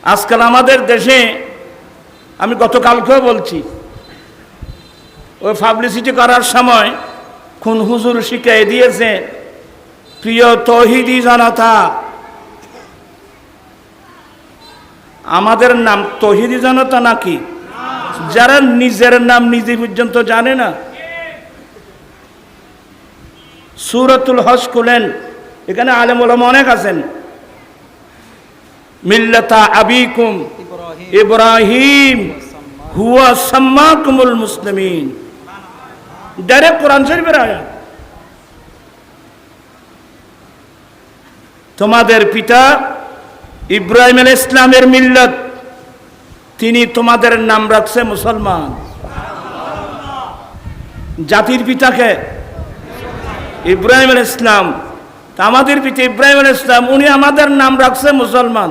আজকাল আমাদের দেশে, আমি গতকালকেও বলছি, ওই পাবলিসিটি করার সময় কোন হুজুর শিখিয়ে দিয়েছে, প্রিয় তৌহিদি জনতা, আমাদের নাম তৌহিদি জনতা নাকি? যারা নিজের নাম নিজে পর্যন্ত জানে না। সূরাতুল হজ খুলেন, এখানে আলেম ওলামা অনেক আছেন। মিল্লাতা আবিকুম ইব্রাহিম হুয়া সাম্মাকুমুল মুসলিমিন, ডাইরেক্ট কোরআন শরীফের আয়াত। তোমাদের পিতা ইব্রাহিম আলাইহিস ইসলামের মিল্লাত, তিনি তোমাদের নাম রাখছে মুসলমান। জাতির পিতাকে ইব্রাহিম আলাইহিস ইসলাম, আমাদের পিতা ইব্রাহিম আলাইহিস ইসলাম, উনি আমাদের নাম রাখছে মুসলমান।